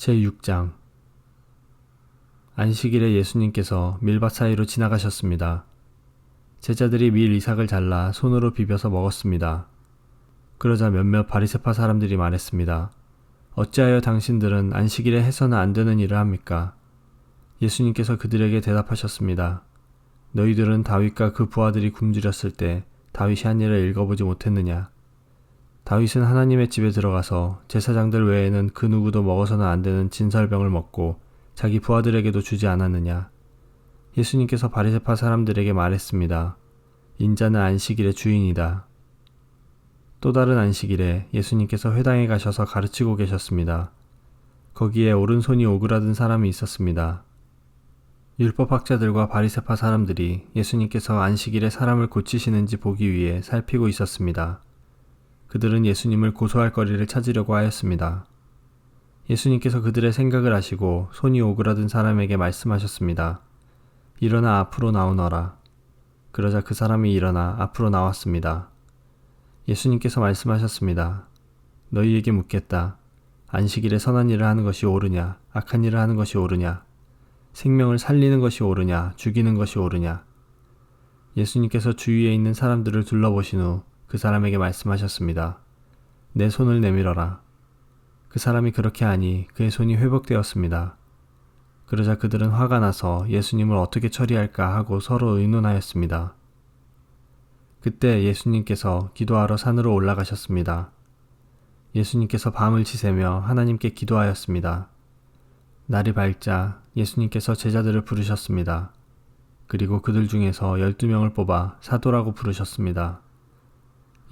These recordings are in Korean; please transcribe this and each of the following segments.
제6장 안식일에 예수님께서 밀밭 사이로 지나가셨습니다. 제자들이 밀 이삭을 잘라 손으로 비벼서 먹었습니다. 그러자 몇몇 바리새파 사람들이 말했습니다. 어찌하여 당신들은 안식일에 해서는 안 되는 일을 합니까? 예수님께서 그들에게 대답하셨습니다. 너희들은 다윗과 그 부하들이 굶주렸을 때 다윗이 한 일을 읽어보지 못했느냐? 다윗은 하나님의 집에 들어가서 제사장들 외에는 그 누구도 먹어서는 안 되는 진설병을 먹고 자기 부하들에게도 주지 않았느냐? 예수님께서 바리새파 사람들에게 말했습니다. 인자는 안식일의 주인이다. 또 다른 안식일에 예수님께서 회당에 가셔서 가르치고 계셨습니다. 거기에 오른손이 오그라든 사람이 있었습니다. 율법학자들과 바리새파 사람들이 예수님께서 안식일에 사람을 고치시는지 보기 위해 살피고 있었습니다. 그들은 예수님을 고소할 거리를 찾으려고 하였습니다. 예수님께서 그들의 생각을 아시고 손이 오그라든 사람에게 말씀하셨습니다. 일어나 앞으로 나오너라. 그러자 그 사람이 일어나 앞으로 나왔습니다. 예수님께서 말씀하셨습니다. 너희에게 묻겠다. 안식일에 선한 일을 하는 것이 옳으냐, 악한 일을 하는 것이 옳으냐, 생명을 살리는 것이 옳으냐, 죽이는 것이 옳으냐. 예수님께서 주위에 있는 사람들을 둘러보신 후 그 사람에게 말씀하셨습니다. 내 손을 내밀어라. 그 사람이 그렇게 하니 그의 손이 회복되었습니다. 그러자 그들은 화가 나서 예수님을 어떻게 처리할까 하고 서로 의논하였습니다. 그때 예수님께서 기도하러 산으로 올라가셨습니다. 예수님께서 밤을 지새며 하나님께 기도하였습니다. 날이 밝자 예수님께서 제자들을 부르셨습니다. 그리고 그들 중에서 12명을 뽑아 사도라고 부르셨습니다.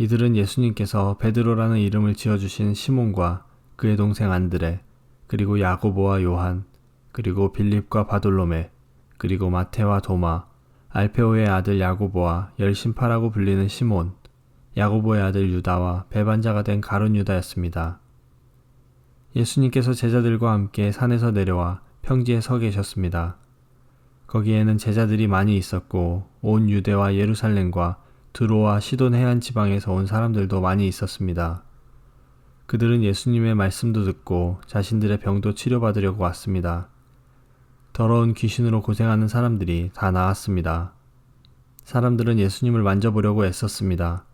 이들은 예수님께서 베드로라는 이름을 지어주신 시몬과 그의 동생 안드레, 그리고 야고보와 요한, 그리고 빌립과 바돌로메, 그리고 마테와 도마, 알페오의 아들 야고보와 열심파라고 불리는 시몬, 야고보의 아들 유다와 배반자가 된 가룟 유다였습니다. 예수님께서 제자들과 함께 산에서 내려와 평지에 서 계셨습니다. 거기에는 제자들이 많이 있었고 온 유대와 예루살렘과 드로와 시돈 해안 지방에서 온 사람들도 많이 있었습니다. 그들은 예수님의 말씀도 듣고 자신들의 병도 치료받으려고 왔습니다. 더러운 귀신으로 고생하는 사람들이 다 나았습니다. 사람들은 예수님을 만져보려고 애썼습니다.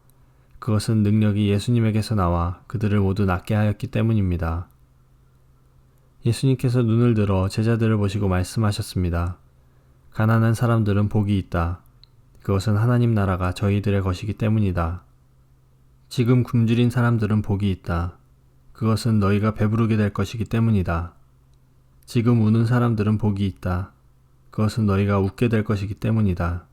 그것은 능력이 예수님에게서 나와 그들을 모두 낫게 하였기 때문입니다. 예수님께서 눈을 들어 제자들을 보시고 말씀하셨습니다. 가난한 사람들은 복이 있다. 그것은 하나님 나라가 저희들의 것이기 때문이다. 지금 굶주린 사람들은 복이 있다. 그것은 너희가 배부르게 될 것이기 때문이다. 지금 우는 사람들은 복이 있다. 그것은 너희가 웃게 될 것이기 때문이다.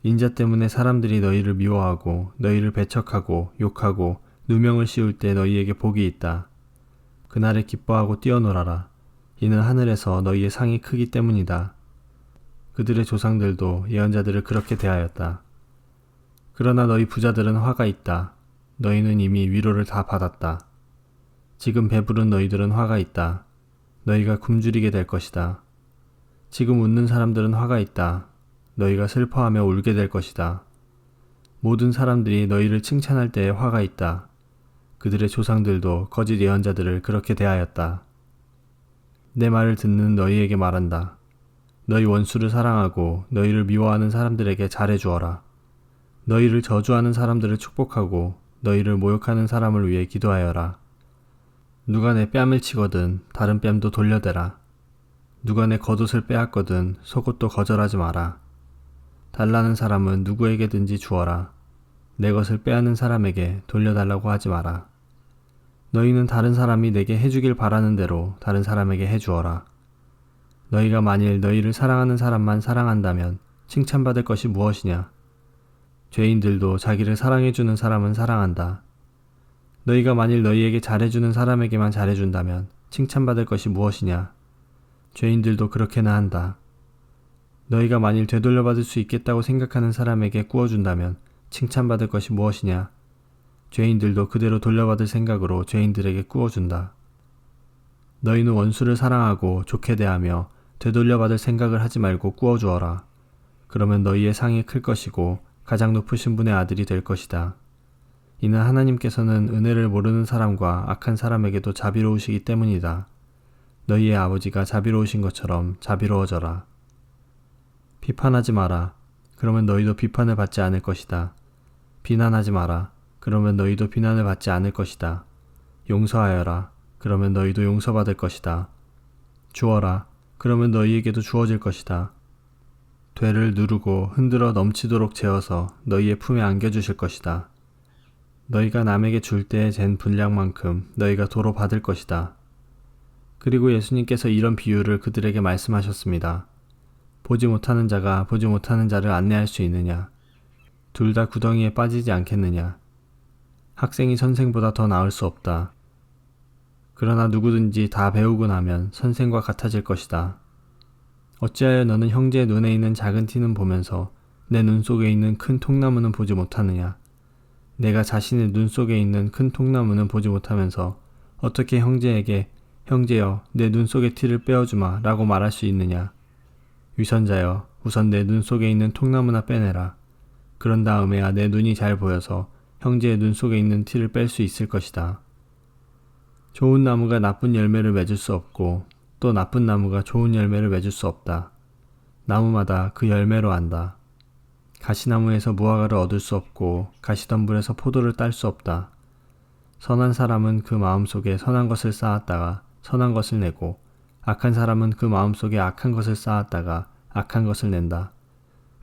인자 때문에 사람들이 너희를 미워하고 너희를 배척하고 욕하고 누명을 씌울 때 너희에게 복이 있다. 그날에 기뻐하고 뛰어놀아라. 이는 하늘에서 너희의 상이 크기 때문이다. 그들의 조상들도 예언자들을 그렇게 대하였다. 그러나 너희 부자들은 화가 있다. 너희는 이미 위로를 다 받았다. 지금 배부른 너희들은 화가 있다. 너희가 굶주리게 될 것이다. 지금 웃는 사람들은 화가 있다. 너희가 슬퍼하며 울게 될 것이다. 모든 사람들이 너희를 칭찬할 때에 화가 있다. 그들의 조상들도 거짓 예언자들을 그렇게 대하였다. 내 말을 듣는 너희에게 말한다. 너희 원수를 사랑하고 너희를 미워하는 사람들에게 잘해주어라. 너희를 저주하는 사람들을 축복하고 너희를 모욕하는 사람을 위해 기도하여라. 누가 내 뺨을 치거든 다른 뺨도 돌려대라. 누가 내 겉옷을 빼앗거든 속옷도 거절하지 마라. 달라는 사람은 누구에게든지 주어라. 내 것을 빼앗는 사람에게 돌려달라고 하지 마라. 너희는 다른 사람이 내게 해주길 바라는 대로 다른 사람에게 해주어라. 너희가 만일 너희를 사랑하는 사람만 사랑한다면 칭찬받을 것이 무엇이냐? 죄인들도 자기를 사랑해주는 사람은 사랑한다. 너희가 만일 너희에게 잘해주는 사람에게만 잘해준다면 칭찬받을 것이 무엇이냐? 죄인들도 그렇게나 한다. 너희가 만일 되돌려받을 수 있겠다고 생각하는 사람에게 꾸어준다면 칭찬받을 것이 무엇이냐? 죄인들도 그대로 돌려받을 생각으로 죄인들에게 꾸어준다. 너희는 원수를 사랑하고 좋게 대하며 되돌려받을 생각을 하지 말고 꾸어주어라. 그러면 너희의 상이 클 것이고 가장 높으신 분의 아들이 될 것이다. 이는 하나님께서는 은혜를 모르는 사람과 악한 사람에게도 자비로우시기 때문이다. 너희의 아버지가 자비로우신 것처럼 자비로워져라. 비판하지 마라. 그러면 너희도 비판을 받지 않을 것이다. 비난하지 마라. 그러면 너희도 비난을 받지 않을 것이다. 용서하여라. 그러면 너희도 용서받을 것이다. 주어라. 그러면 너희에게도 주어질 것이다. 되를 누르고 흔들어 넘치도록 재어서 너희의 품에 안겨주실 것이다. 너희가 남에게 줄 때에 잰 분량만큼 너희가 도로 받을 것이다. 그리고 예수님께서 이런 비유를 그들에게 말씀하셨습니다. 보지 못하는 자가 보지 못하는 자를 안내할 수 있느냐? 둘 다 구덩이에 빠지지 않겠느냐? 학생이 선생보다 더 나을 수 없다. 그러나 누구든지 다 배우고 나면 선생과 같아질 것이다. 어찌하여 너는 형제의 눈에 있는 작은 티는 보면서 내 눈 속에 있는 큰 통나무는 보지 못하느냐? 내가 자신의 눈 속에 있는 큰 통나무는 보지 못하면서 어떻게 형제에게 형제여 내 눈 속의 티를 빼어주마 라고 말할 수 있느냐? 위선자여 우선 내 눈 속에 있는 통나무나 빼내라. 그런 다음에야 내 눈이 잘 보여서 형제의 눈 속에 있는 티를 뺄 수 있을 것이다. 좋은 나무가 나쁜 열매를 맺을 수 없고 또 나쁜 나무가 좋은 열매를 맺을 수 없다. 나무마다 그 열매로 안다. 가시나무에서 무화과를 얻을 수 없고 가시덤불에서 포도를 딸 수 없다. 선한 사람은 그 마음속에 선한 것을 쌓았다가 선한 것을 내고 악한 사람은 그 마음속에 악한 것을 쌓았다가 악한 것을 낸다.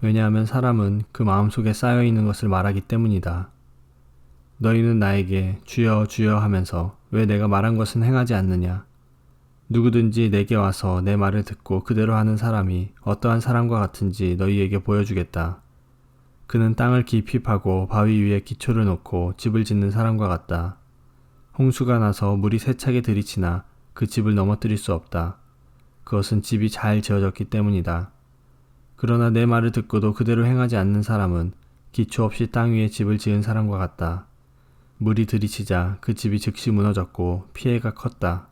왜냐하면 사람은 그 마음속에 쌓여있는 것을 말하기 때문이다. 너희는 나에게 주여 주여 하면서 왜 내가 말한 것은 행하지 않느냐? 누구든지 내게 와서 내 말을 듣고 그대로 하는 사람이 어떠한 사람과 같은지 너희에게 보여주겠다. 그는 땅을 깊이 파고 바위 위에 기초를 놓고 집을 짓는 사람과 같다. 홍수가 나서 물이 세차게 들이치나 그 집을 넘어뜨릴 수 없다. 그것은 집이 잘 지어졌기 때문이다. 그러나 내 말을 듣고도 그대로 행하지 않는 사람은 기초 없이 땅 위에 집을 지은 사람과 같다. 물이 들이치자 그 집이 즉시 무너졌고 피해가 컸다.